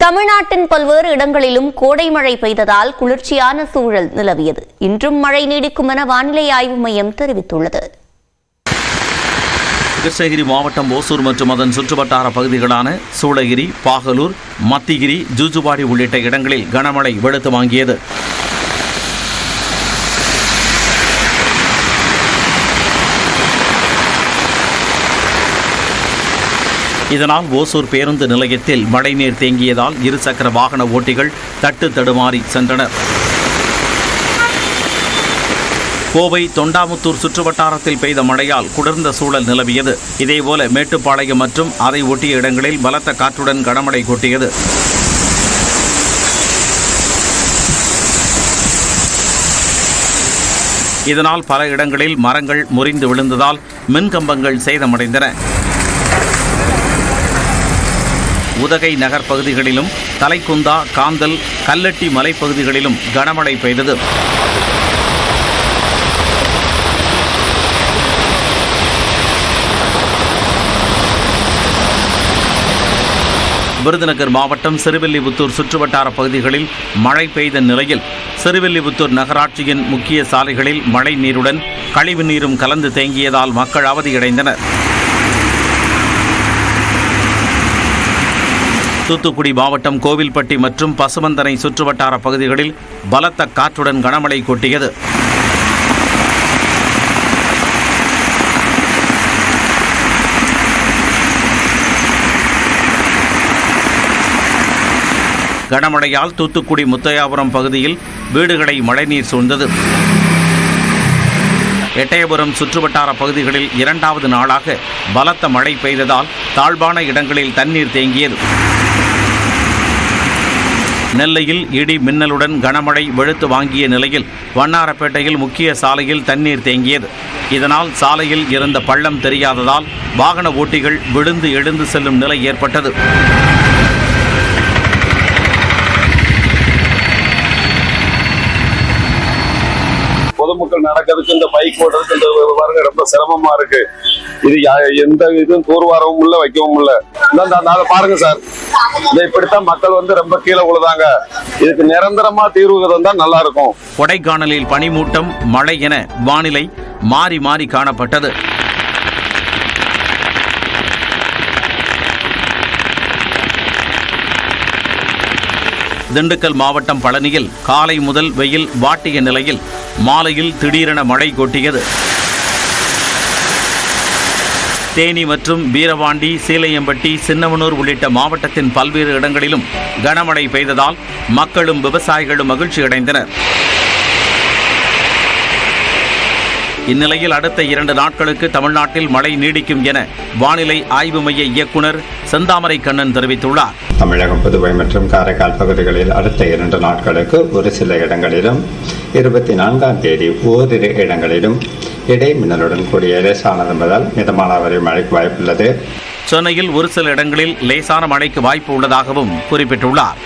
தமிழ்நாட்டின் பல்வேறு இடங்களிலும் கோடை மழை பெய்ததால் குளிர்ச்சியான சூழல் நிலவியது. இன்றும் மழை நீடிக்கும் என வானிலை ஆய்வு மையம் தெரிவித்துள்ளது. கிருஷ்ணகிரி மாவட்டம் ஓசூர் மற்றும் அதன் சுற்றுவட்டார பகுதிகளான சூளகிரி, பாகலூர், மத்திகிரி, ஜூஜுவாடி உள்ளிட்ட இடங்களில் கனமழை வெளுத்து வாங்கியது. இதனால் ஓசூர் பேருந்து நிலையத்தில் மழைநீர் தேங்கியதால் இருசக்கர வாகன ஓட்டிகள் தட்டு தடுமாறி சென்றனர். கோவை தொண்டாமுத்தூர் சுற்றுவட்டாரத்தில் பெய்த மழையால் குளிர்ந்த சூழல் நிலவியது. இதேபோல மேட்டுப்பாளையம் மற்றும் அதை ஒட்டிய இடங்களில் பலத்த காற்றுடன் கனமழை கொட்டியது. இதனால் பல இடங்களில் மரங்கள் முறிந்து விழுந்ததால் மின்கம்பங்கள் சேதமடைந்தன. உதகை நகர் பகுதிகளிலும் தலைக்குந்தா, காந்தல், கல்லட்டி மலைப்பகுதிகளிலும் கனமழை பெய்தது. விருதுநகர் மாவட்டம் சிறுவில்லிபுத்தூர் சுற்றுவட்டார பகுதிகளில் மழை பெய்த நிலையில் சிறுவில்லிபுத்தூர் நகராட்சியின் முக்கிய சாலைகளில் மழை நீருடன் கழிவு நீரும் கலந்து தேங்கியதால் மக்கள் அவதியடைந்தனர். தூத்துக்குடி மாவட்டம் கோவில்பட்டி மற்றும் பசுவந்தனை சுற்றுவட்டார பகுதிகளில் பலத்த காற்றுடன் கனமழை கொட்டியது. கனமழையால் தூத்துக்குடி முத்தையாபுரம் பகுதியில் வீடுகளை மழைநீர் சூழ்ந்தது. எட்டயபுரம் சுற்றுவட்டார பகுதிகளில் இரண்டாவது நாளாக பலத்த மழை பெய்ததால் தாழ்வான இடங்களில் தண்ணீர் தேங்கியது. நெல்லையில் இடி மின்னலுடன் கனமழை வெளுத்து வாங்கிய நிலையில் வண்ணாரப்பேட்டையில் முக்கிய சாலையில் தண்ணீர் தேங்கியது. இதனால் சாலையில் இருந்த பள்ளம் தெரியாததால் வாகன ஓட்டிகள் விழுந்து எழுந்து செல்லும் நிலை ஏற்பட்டது. பொதுமக்கள் நடக்கிறதுக்கு இந்த பைக் ஓட்டுறதுக்கு இந்த பாருங்க ரொம்ப சிரமமா இருக்கு. இது எந்த இதுவும் தூர்வாரவும் இல்லை, வைக்கவும் இல்லை. அதை பாருங்க சார், இதை இப்படித்தான் மக்கள் ரொம்ப கீழே விழுதாங்க. இதுக்கு நிரந்தரமா தீர்வு தான் நல்லா இருக்கும். கொடைக்கானலில் பனிமூட்டம், மழை என வானிலை மாறி மாறி காணப்பட்டது. திண்டுக்கல் மாவட்டம் பழனியில் காலை முதல் வெயில் வாட்டிய நிலையில் மாலையில் திடீரென மழை கொட்டியது. தேனி மற்றும் வீரபாண்டி, சீலையம்பட்டி, சின்னமனூர் உள்ளிட்ட மாவட்டத்தின் பல்வேறு இடங்களிலும் கனமழை பெய்ததால் மக்களும் விவசாயிகளும் மகிழ்ச்சியடைந்தனர். இந்நிலையில் அடுத்த 2 நாட்களுக்கு தமிழ்நாட்டில் மழை நீடிக்கும் என வானிலை ஆய்வு மைய இயக்குநர் செந்தாமரை கண்ணன் தெரிவித்துள்ளார். தமிழகம், புதுவை மற்றும் காரைக்கால் பகுதிகளில் அடுத்த 2 நாட்களுக்கு ஒரு சில இடங்களிலும் 24ஆம் தேதி ஓரிரு இடங்களிலும் இடை மின்னலுடன் கூடிய லேசானது முதல் மிதமான வரை மழைக்கு வாய்ப்புள்ளது. சென்னையில் ஒரு சில இடங்களில் லேசான மழைக்கு வாய்ப்பு உள்ளதாகவும் குறிப்பிட்டுள்ளார்.